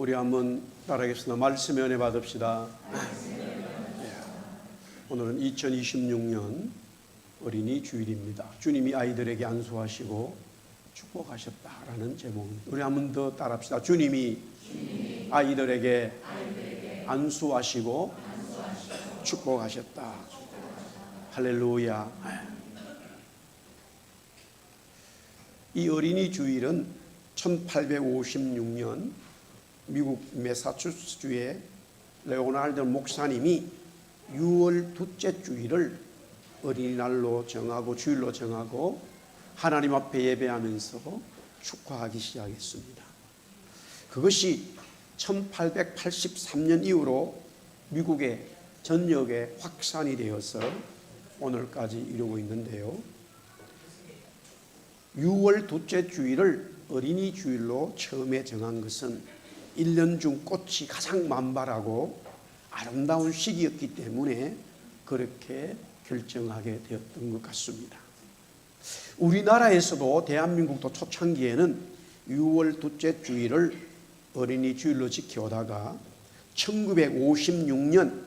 우리 한번 따라하겠습니다. 말씀의 은혜 받읍시다. 오늘은 2026년 어린이 주일입니다. 주님이 아이들에게 안수하시고 축복하셨다라는 제목입니다. 우리 한번 더 따라합시다. 주님이 아이들에게 안수하시고 축복하셨다. 할렐루야. 이 어린이 주일은 1856년 미국 매사추세츠주의 레오날드 목사님이 6월 둘째 주일을 어린이날로 정하고 주일로 정하고 하나님 앞에 예배하면서 축하하기 시작했습니다. 그것이 1883년 이후로 미국의 전역에 확산이 되어서 오늘까지 이루고 있는데요. 6월 둘째 주일을 어린이 주일로 처음에 정한 것은 1년 중 꽃이 가장 만발하고 아름다운 시기였기 때문에 그렇게 결정하게 되었던 것 같습니다. 우리나라에서도 대한민국도 초창기에는 6월 둘째 주일을 어린이 주일로 지켜오다가 1956년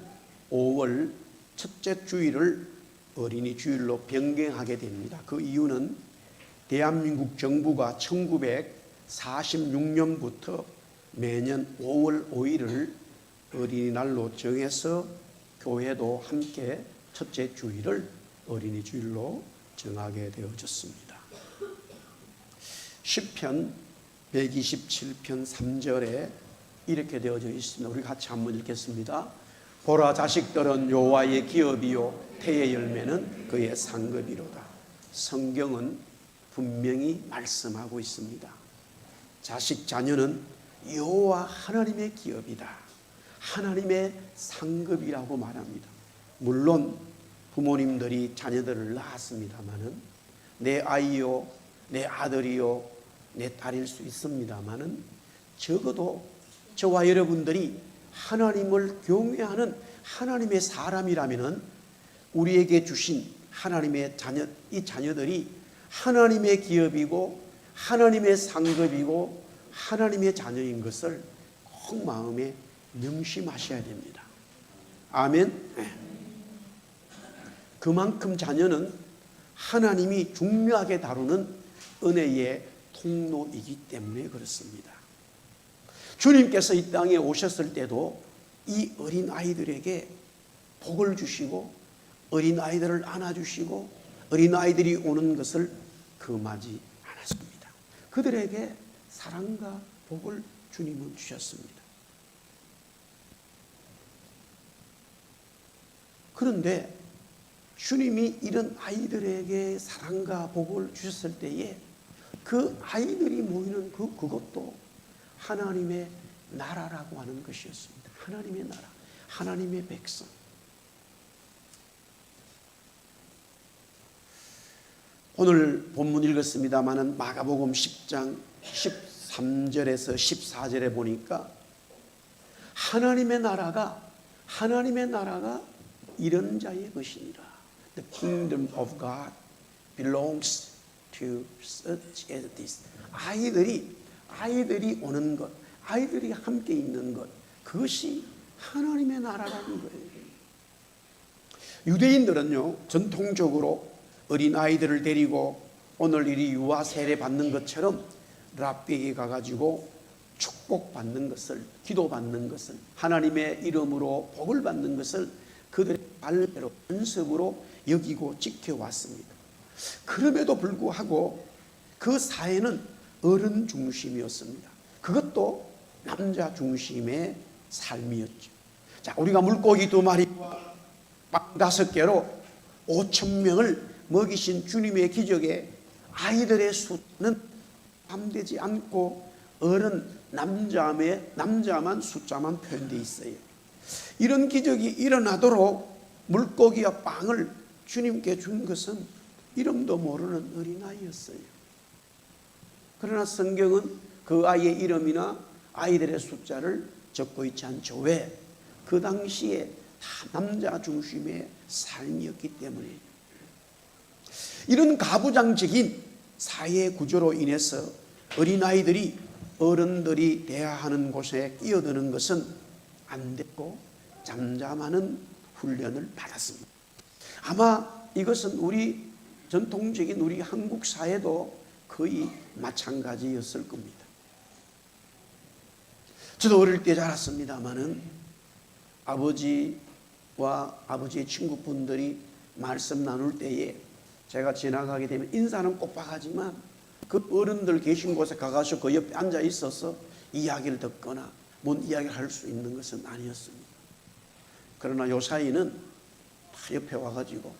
5월 첫째 주일을 어린이 주일로 변경하게 됩니다. 그 이유는 대한민국 정부가 1946년부터 매년 5월 5일을 어린이날로 정해서 교회도 함께 첫째 주일을 어린이 주일로 정하게 되어졌습니다. 시편 127편 3절에 이렇게 되어져 있습니다. 우리 같이 한번 읽겠습니다. 보라, 자식들은 여호와의 기업이요 태의 열매는 그의 상급이로다. 성경은 분명히 말씀하고 있습니다. 자식, 자녀는 여호와 하나님의 기업이다. 하나님의 상급이라고 말합니다. 물론 부모님들이 자녀들을 낳았습니다마는 내 아이요, 내 아들이요, 내 딸일 수 있습니다마는 적어도 저와 여러분들이 하나님을 경외하는 하나님의 사람이라면은 우리에게 주신 하나님의 자녀, 이 자녀들이 하나님의 기업이고 하나님의 상급이고 하나님의 자녀인 것을 꼭 마음에 명심하셔야 됩니다. 아멘. 그만큼 자녀는 하나님이 중요하게 다루는 은혜의 통로이기 때문에 그렇습니다. 주님께서 이 땅에 오셨을 때도 이 어린 아이들에게 복을 주시고 어린 아이들을 안아주시고 어린 아이들이 오는 것을 금하지 않았습니다. 그들에게 사랑과 복을 주님은 주셨습니다. 그런데 주님이 이런 아이들에게 사랑과 복을 주셨을 때에 그 아이들이 모이는 그것도 하나님의 나라라고 하는 것이었습니다. 하나님의 나라, 하나님의 백성. 오늘 본문 읽었습니다마는 마가복음 10장 13절에서 14절에 보니까 하나님의 나라가 이런 자의 것이니라. The kingdom of God belongs to such as this. 아이들이 오는 것, 아이들이 함께 있는 것, 그것이 하나님의 나라라는 거예요. 유대인들은요, 전통적으로 어린 아이들을 데리고 오늘 이 유아 세례 받는 것처럼 랍비에게 가가지고 축복받는 것을, 기도받는 것을, 하나님의 이름으로 복을 받는 것을 그들의 발배로, 연습으로 여기고 지켜왔습니다. 그럼에도 불구하고 그 사회는 어른 중심이었습니다. 그것도 남자 중심의 삶이었죠. 자, 우리가 물고기 2마리와 빵 5개로 5,000명을 먹이신 주님의 기적에 아이들의 수는 함되지 않고 어른 남자만 숫자만 표현되어 있어요. 이런 기적이 일어나도록 물고기와 빵을 주님께 준 것은 이름도 모르는 어린아이였어요. 그러나 성경은 그 아이의 이름이나 아이들의 숫자를 적고 있지 않죠. 왜? 그 당시에 다 남자 중심의 삶이었기 때문에. 이런 가부장적인 사회 구조로 인해서 어린아이들이 어른들이 대화하는 곳에 끼어드는 것은 안 되고 잠잠하는 훈련을 받았습니다. 아마 이것은 우리 전통적인 우리 한국 사회도 거의 마찬가지였을 겁니다. 저도 어릴 때 자랐습니다마는 아버지와 아버지의 친구분들이 말씀 나눌 때에 제가 지나가게 되면 인사는 꼭 봐가지만 그 어른들 계신 곳에 가가지고 그 옆에 앉아 있어서 이야기를 듣거나 뭔 이야기를 할 수 있는 것은 아니었습니다. 그러나 요 사이는 다 옆에 와가지고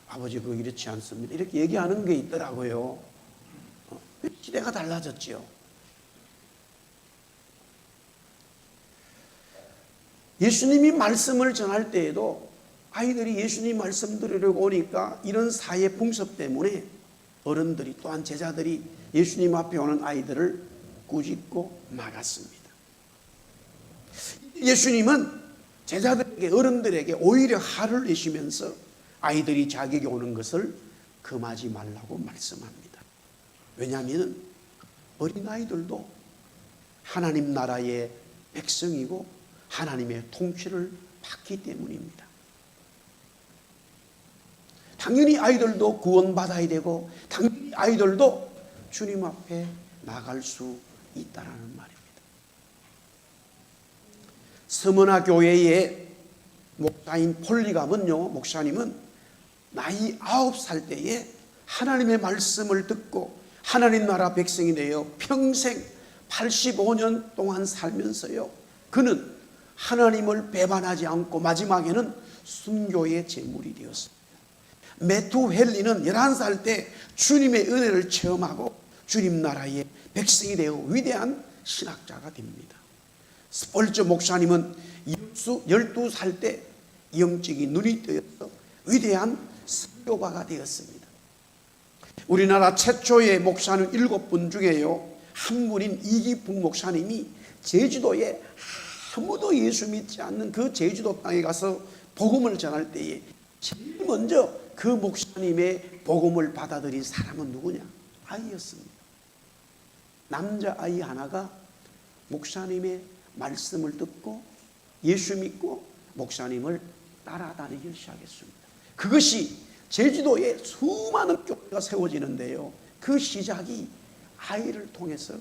아버지 그거 이렇지 않습니다 이렇게 얘기하는 게 있더라고요. 시대가 달라졌죠. 예수님이 말씀을 전할 때에도 아이들이 예수님 말씀 들으려고 오니까 이런 사회 풍습 때문에 어른들이 또한 제자들이 예수님 앞에 오는 아이들을 꾸짖고 막았습니다. 예수님은 제자들에게 어른들에게 오히려 화를 내시면서 아이들이 자기에게 오는 것을 금하지 말라고 말씀합니다. 왜냐하면 어린아이들도 하나님 나라의 백성이고 하나님의 통치를 받기 때문입니다. 당연히 아이들도 구원받아야 되고 당연히 아이들도 주님 앞에 나갈 수 있다는 말입니다. 서머나 교회의 목사인 폴리감은요, 목사님은 나이 9살 때에 하나님의 말씀을 듣고 하나님 나라 백성이 되어 평생 85년 동안 살면서요, 그는 하나님을 배반하지 않고 마지막에는 순교의 제물이 되었습니다. 매튜 헨리는 11살 때 주님의 은혜를 체험하고 주님 나라의 백성이 되어 위대한 신학자가 됩니다. 스펄저 목사님은 12살 때 영적인 눈이 뜨여서 위대한 선교가가 되었습니다. 우리나라 최초의 목사는 7분 중에요, 한 분인 이기풍 목사님이 제주도에 아무도 예수 믿지 않는 그 제주도 땅에 가서 복음을 전할 때에 제일 먼저 그 목사님의 복음을 받아들인 사람은 누구냐? 아이였습니다. 남자아이 하나가 목사님의 말씀을 듣고 예수 믿고 목사님을 따라다니기 시작했습니다. 그것이 제주도에 수많은 교회가 세워지는데요, 그 시작이 아이를 통해서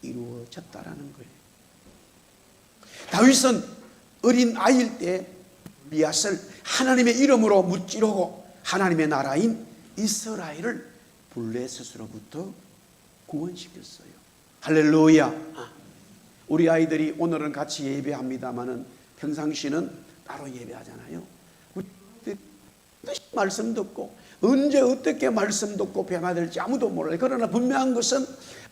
이루어졌다라는 거예요. 다윗은 어린 아이일 때 리앗을 하나님의 이름으로 무찌르고 하나님의 나라인 이스라엘을 블레셋으로부터 구원시켰어요. 할렐루야. 우리 아이들이 오늘은 같이 예배합니다마는 평상시는 따로 예배하잖아요. 말씀 듣고 언제 어떻게 말씀 듣고 변화될지 아무도 몰라요. 그러나 분명한 것은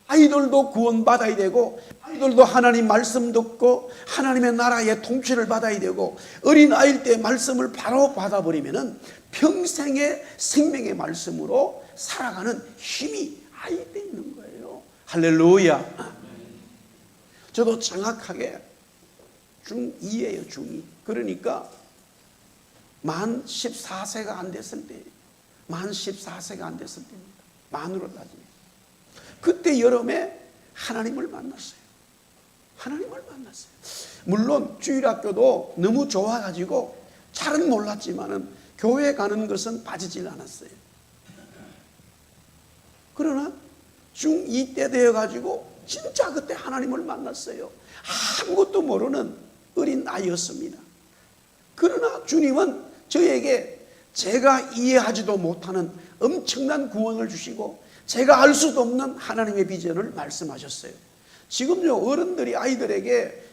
아이들도 구원받아야 되고 아이들도 하나님 말씀 듣고 하나님의 나라의 통치를 받아야 되고 어린 아이일 때 말씀을 바로 받아버리면 평생의 생명의 말씀으로 살아가는 힘이 아이에 있는 거예요. 할렐루야. 저도 정확하게 중2예요. 중2. 그러니까 만 14세가 안 됐을 때, 만 14세가 안 됐을 때입니다. 만으로 따지면. 그때 여름에 하나님을 만났어요. 하나님을 만났어요. 물론 주일학교도 너무 좋아가지고 잘은 몰랐지만은 교회 가는 것은 빠지질 않았어요. 그러나 중2 때 되어가지고 진짜 그때 하나님을 만났어요. 아무것도 모르는 어린 아이였습니다. 그러나 주님은 저에게 제가 이해하지도 못하는 엄청난 구원을 주시고 제가 알 수도 없는 하나님의 비전을 말씀하셨어요. 지금요, 어른들이 아이들에게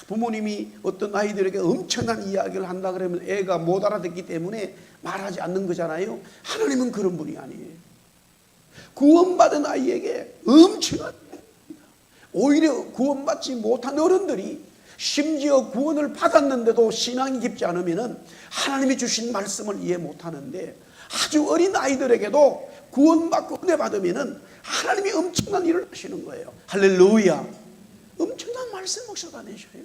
부모님이 어떤 아이들에게 엄청난 이야기를 한다 그러면 애가 못 알아듣기 때문에 말하지 않는 거잖아요. 하나님은 그런 분이 아니에요. 구원받은 아이에게 엄청난, 오히려 구원받지 못한 어른들이 심지어 구원을 받았는데도 신앙이 깊지 않으면 하나님이 주신 말씀을 이해 못하는데 아주 어린 아이들에게도 구원받고 은혜 받으면 하나님이 엄청난 일을 하시는 거예요. 할렐루야. 엄청난 말씀을 쏟아내셔요.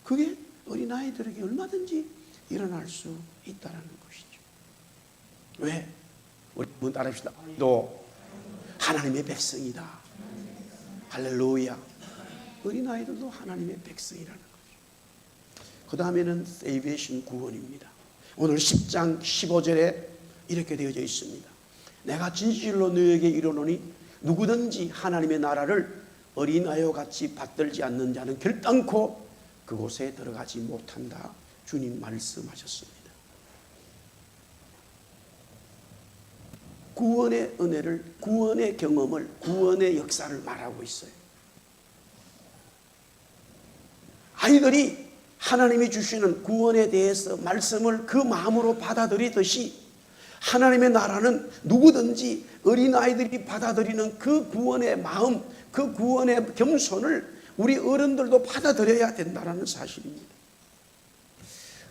그게 어린 아이들에게 얼마든지 일어날 수 있다는 것이죠. 왜? 우리 한번 따라합시다. 또 하나님의 백성이다. 할렐루야. 어린아이들도 하나님의 백성이라는 거죠. 그 다음에는 salvation, 구원입니다. 오늘 10장 15절에 이렇게 되어져 있습니다. 내가 진실로 너에게 이르노니 누구든지 하나님의 나라를 어린아이와 같이 받들지 않는 자는 결단코 그곳에 들어가지 못한다. 주님 말씀하셨습니다. 구원의 은혜를, 구원의 경험을, 구원의 역사를 말하고 있어요. 아이들이 하나님이 주시는 구원에 대해서 말씀을 그 마음으로 받아들이듯이 하나님의 나라는 누구든지 어린아이들이 받아들이는 그 구원의 마음, 그 구원의 겸손을 우리 어른들도 받아들여야 된다는 사실입니다.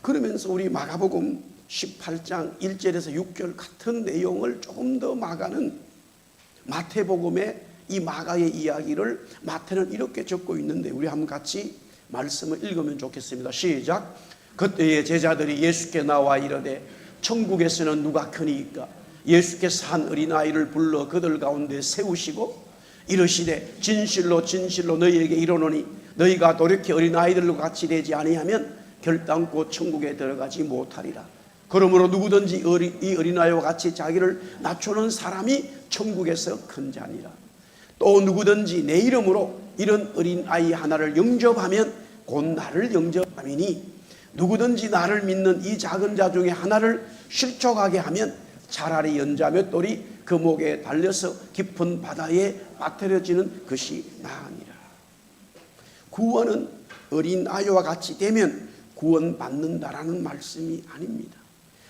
그러면서 우리 마가복음 18장 1절에서 6절 같은 내용을 조금 더 마가는 마태복음의 이 마가의 이야기를 마태는 이렇게 적고 있는데 우리 한번 같이 말씀을 읽으면 좋겠습니다. 시작. 그때의 제자들이 예수께 나와 이르되 천국에서는 누가 크니이까? 예수께서 한 어린아이를 불러 그들 가운데 세우시고 이르시되 진실로 진실로 너희에게 이르노니 너희가 돌이켜 어린아이들과 같이 되지 아니하면 결단코 천국에 들어가지 못하리라. 그러므로 누구든지 이 어린아이와 같이 자기를 낮추는 사람이 천국에서 큰 자니라. 또 누구든지 내 이름으로 이런 어린아이 하나를 영접하면 곧 나를 영접함이니 누구든지 나를 믿는 이 작은 자 중에 하나를 실족하게 하면 차라리 연자 몇 돌이 그 목에 달려서 깊은 바다에 빠뜨려지는 것이 나으니라. 구원은 어린아이와 같이 되면 구원받는다라는 말씀이 아닙니다.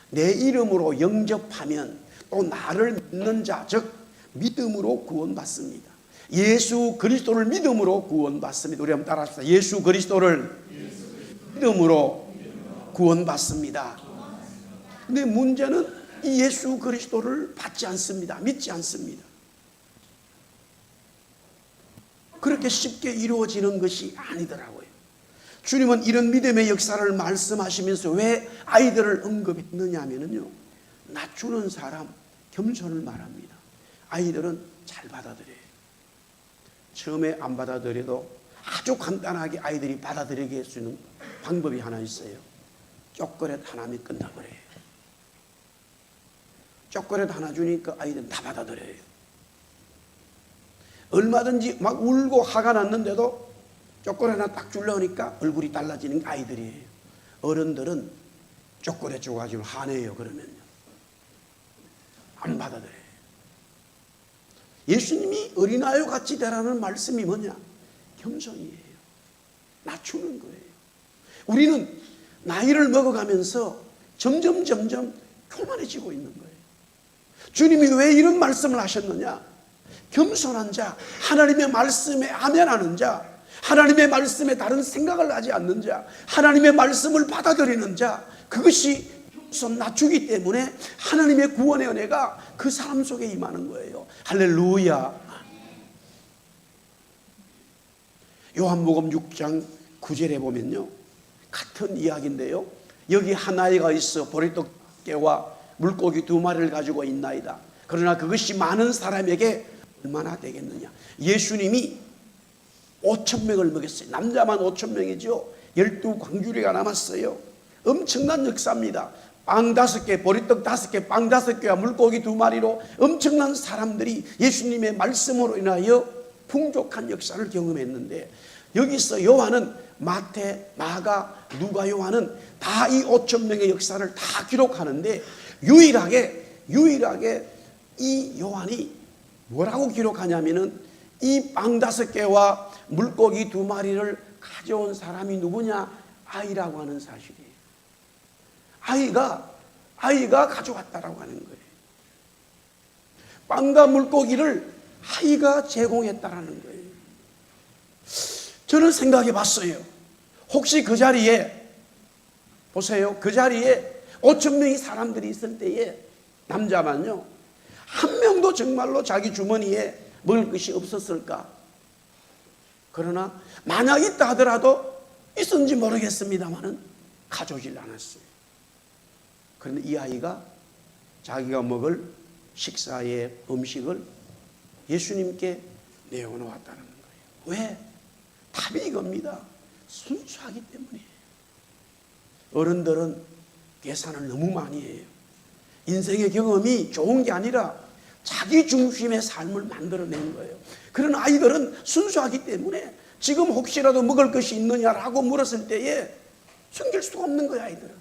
내 이름으로 영접하면 또 나를 믿는 자, 즉 믿음으로 구원받습니다. 예수 그리스도를 믿음으로 구원받습니다. 우리 한번 따라합시다. 예수 그리스도를 믿음으로 구원받습니다. 근데 문제는 이 예수 그리스도를 받지 않습니다. 믿지 않습니다. 그렇게 쉽게 이루어지는 것이 아니더라고요. 주님은 이런 믿음의 역사를 말씀하시면서 왜 아이들을 언급했느냐 하면요, 낮추는 사람, 겸손을 말합니다. 아이들은 잘 받아들여요. 처음에 안 받아들여도 아주 간단하게 아이들이 받아들이게 할 수 있는 방법이 하나 있어요. 초콜릿 하나면 끝나버려요. 초콜릿 하나 주니까 아이들은 다 받아들여요. 얼마든지 막 울고 화가 났는데도 초콜릿 하나 딱 주려니까 얼굴이 달라지는 아이들이에요. 어른들은 초콜릿 줘가지고 화내요. 그러면요, 안 받아들여요. 예수님이 어린아이와 같이 되라는 말씀이 뭐냐? 겸손이에요. 낮추는 거예요. 우리는 나이를 먹어가면서 점점 교만해지고 있는 거예요. 주님이 왜 이런 말씀을 하셨느냐? 겸손한 자, 하나님의 말씀에 아멘하는 자, 하나님의 말씀에 다른 생각을 하지 않는 자, 하나님의 말씀을 받아들이는 자, 그것이 손 낮추기 때문에 하나님의 구원의 은혜가 그 사람 속에 임하는 거예요. 할렐루야. 요한복음 6장 9절에 보면요, 같은 이야기인데요, 여기 한 아이가 있어 보리떡 개와 물고기 2마리를 가지고 있나이다. 그러나 그것이 많은 사람에게 얼마나 되겠느냐. 예수님이 5,000명을 먹였어요. 남자만 5,000명이죠. 12광주리가 남았어요. 엄청난 역사입니다. 빵 5개, 보리떡 5개, 빵 5개와 물고기 2마리로 엄청난 사람들이 예수님의 말씀으로 인하여 풍족한 역사를 경험했는데, 여기서 요한은 마태, 마가, 누가, 요한은 다 이 5,000명의 역사를 다 기록하는데 유일하게 이 요한이 뭐라고 기록하냐면은 이 빵 5개와 물고기 2마리를 가져온 사람이 누구냐? 아이라고 하는 사실이에요. 아이가 가져왔다라고 하는 거예요. 빵과 물고기를 아이가 제공했다라는 거예요. 저는 생각해 봤어요. 혹시 그 자리에, 보세요, 그 자리에 5,000명의 사람들이 있을 때에 남자만요, 한 명도 정말로 자기 주머니에 먹을 것이 없었을까? 그러나 만약 있다 하더라도 있었는지 모르겠습니다만은 가져오질 않았어요. 그런데 이 아이가 자기가 먹을 식사의 음식을 예수님께 내어놓았다는 거예요. 왜? 답이 이겁니다. 순수하기 때문이에요. 어른들은 계산을 너무 많이 해요. 인생의 경험이 좋은 게 아니라 자기 중심의 삶을 만들어낸 거예요. 그런 아이들은 순수하기 때문에 지금 혹시라도 먹을 것이 있느냐라고 물었을 때에 숨길 수가 없는 거예요. 아이들은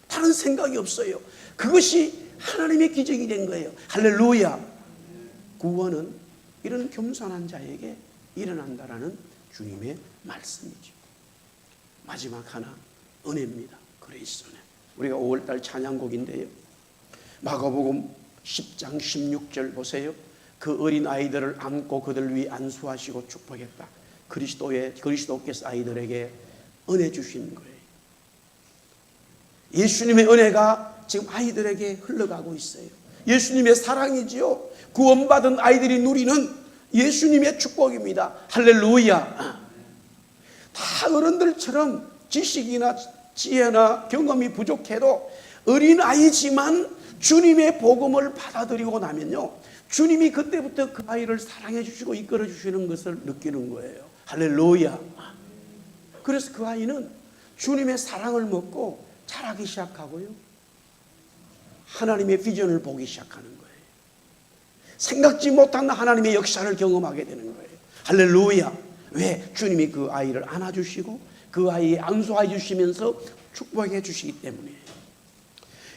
다른 생각이 없어요. 그것이 하나님의 기적이 된 거예요. 할렐루야. 구원은 이런 겸손한 자에게 일어난다라는 주님의 말씀이죠. 마지막 하나, 은혜입니다. 그레이스 은혜. 우리가 5월달 찬양곡인데요, 마가복음 10장 16절 보세요. 그 어린 아이들을 안고 그들 위에 안수하시고 축복했다. 그리스도께서 아이들에게 은혜 주신 거예요. 예수님의 은혜가 지금 아이들에게 흘러가고 있어요. 예수님의 사랑이지요. 구원받은 아이들이 누리는 예수님의 축복입니다. 할렐루야. 다 어른들처럼 지식이나 지혜나 경험이 부족해도 어린아이지만 주님의 복음을 받아들이고 나면요, 주님이 그때부터 그 아이를 사랑해 주시고 이끌어 주시는 것을 느끼는 거예요. 할렐루야. 그래서 그 아이는 주님의 사랑을 먹고 자라기 시작하고요, 하나님의 비전을 보기 시작하는 거예요. 생각지 못한 하나님의 역사를 경험하게 되는 거예요. 할렐루야. 왜? 주님이 그 아이를 안아주시고 그 아이에 안수해 주시면서 축복해 주시기 때문이에요.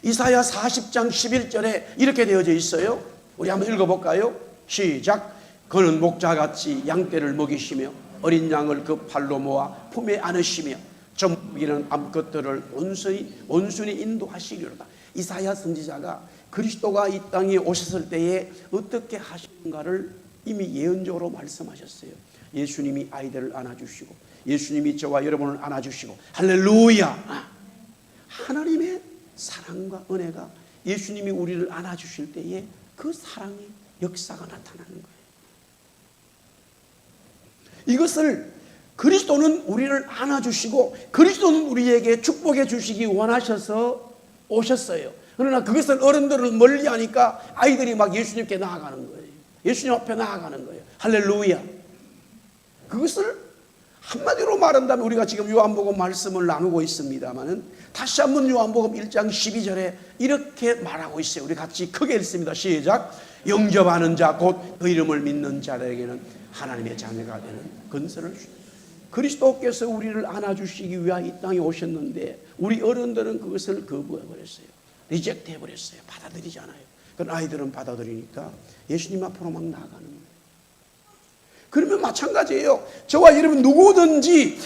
이사야 40장 11절에 이렇게 되어져 있어요. 우리 한번 읽어볼까요? 시작. 그는 목자같이 양떼를 먹이시며 어린 양을 그 팔로 모아 품에 안으시며 젖먹이는 암컷들을 온순히 인도하시리로다. 이사야 선지자가 그리스도가 이 땅에 오셨을 때에 어떻게 하시는가를 이미 예언적으로 말씀하셨어요. 예수님이 아이들을 안아주시고 예수님이 저와 여러분을 안아주시고, 할렐루야. 하나님의 사랑과 은혜가 예수님이 우리를 안아주실 때에 그 사랑의 역사가 나타나는 거예요. 이것을 그리스도는 우리를 안아주시고 그리스도는 우리에게 축복해 주시기 원하셔서 오셨어요. 그러나 그것을 어른들은 멀리하니까 아이들이 막 예수님께 나아가는 거예요. 예수님 앞에 나아가는 거예요. 할렐루야. 그것을 한마디로 말한다면 우리가 지금 요한복음 말씀을 나누고 있습니다마는 다시 한번 요한복음 1장 12절에 이렇게 말하고 있어요. 우리 같이 크게 읽습니다. 시작. 영접하는 자 곧 그 이름을 믿는 자들에게는 하나님의 자녀가 되는 건설을 주셨다. 그리스도께서 우리를 안아주시기 위하여 이 땅에 오셨는데 우리 어른들은 그것을 거부해버렸어요. 리젝트 해버렸어요. 받아들이지 않아요. 그런 아이들은 받아들이니까 예수님 앞으로 막 나아가는 거예요. 그러면 마찬가지예요. 저와 여러분 누구든지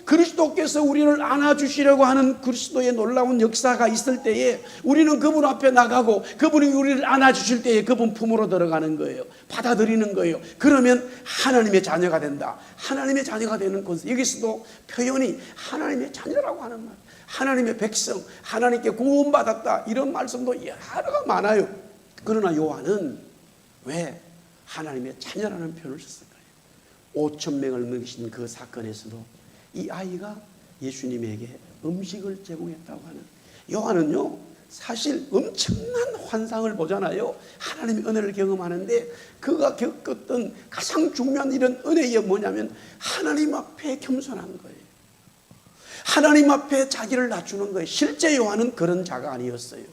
그리스도께서 우리를 안아주시려고 하는 그리스도의 놀라운 역사가 있을 때에 우리는 그분 앞에 나가고 그분이 우리를 안아주실 때에 그분 품으로 들어가는 거예요. 받아들이는 거예요. 그러면 하나님의 자녀가 된다. 하나님의 자녀가 되는 것은 여기서도 표현이 하나님의 자녀라고 하는 말, 하나님의 백성, 하나님께 구원받았다, 이런 말씀도 여러가 많아요. 그러나 요한은 왜 하나님의 자녀라는 표현을 썼을까요? 5,000명을 먹이신 그 사건에서도 이 아이가 예수님에게 음식을 제공했다고 하는, 요한은요 사실 엄청난 환상을 보잖아요. 하나님의 은혜를 경험하는데 그가 겪었던 가장 중요한 이런 은혜가 뭐냐면 하나님 앞에 겸손한 거예요. 하나님 앞에 자기를 낮추는 거예요. 실제 요한은 그런 자가 아니었어요.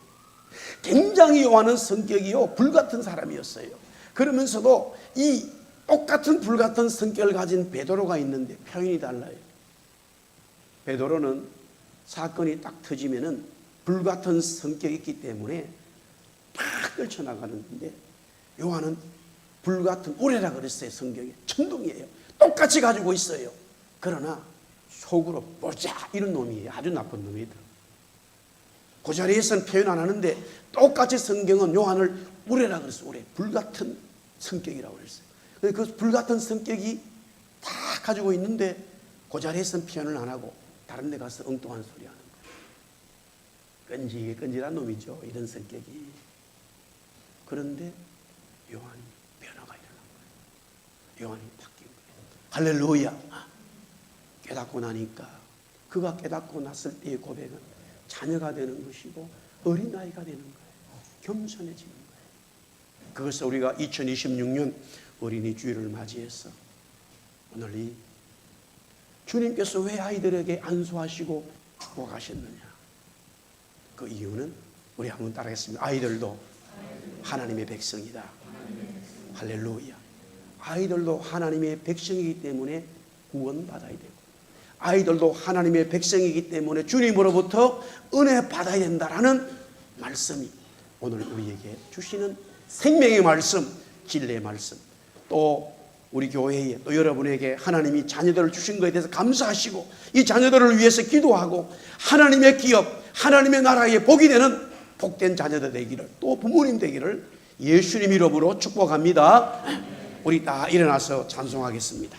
굉장히 요한은 성격이요 불같은 사람이었어요. 그러면서도 이 똑같은 불같은 성격을 가진 베드로가 있는데 표현이 달라요. 베드로는 사건이 딱 터지면은 불같은 성격이 있기 때문에 팍 떨쳐나가는데 요한은 불같은 우레라 그랬어요. 성격이 천둥이에요. 똑같이 가지고 있어요. 그러나 속으로 보자 이런 놈이에요. 아주 나쁜 놈이더라고요. 그 자리에서는 표현 안 하는데 똑같이 성경은 요한을 우레라 그랬어요. 우레. 불같은 성격이라고 그랬어요. 그 불같은 성격이 다 가지고 있는데 그 자리에서는 표현을 안 하고 다른 데 가서 엉뚱한 소리 하는 거예요. 끈질한 놈이죠. 이런 성격이. 그런데 요한이 변화가 일어난 거예요. 요한이 바뀐 거예요. 할렐루야. 깨닫고 나니까 그가 깨닫고 났을 때의 고백은 자녀가 되는 것이고 어린아이가 되는 거예요. 겸손해지는 거예요. 그것을 우리가 2026년 어린이 주일을 맞이해서 오늘 이 주님께서 왜 아이들에게 안수하시고 축복하셨느냐? 그 이유는 우리 한번 따라하겠습니다. 아이들도 하나님의 백성이다. 할렐루야. 아이들도 하나님의 백성이기 때문에 구원받아야 되고, 아이들도 하나님의 백성이기 때문에 주님으로부터 은혜 받아야 된다라는 말씀이 오늘 우리에게 주시는 생명의 말씀, 진리의 말씀, 또 우리 교회에 또 여러분에게 하나님이 자녀들을 주신 것에 대해서 감사하시고 이 자녀들을 위해서 기도하고 하나님의 기업, 하나님의 나라에 복이 되는 복된 자녀들 되기를, 또 부모님 되기를 예수님 이름으로 축복합니다. 우리 다 일어나서 찬송하겠습니다.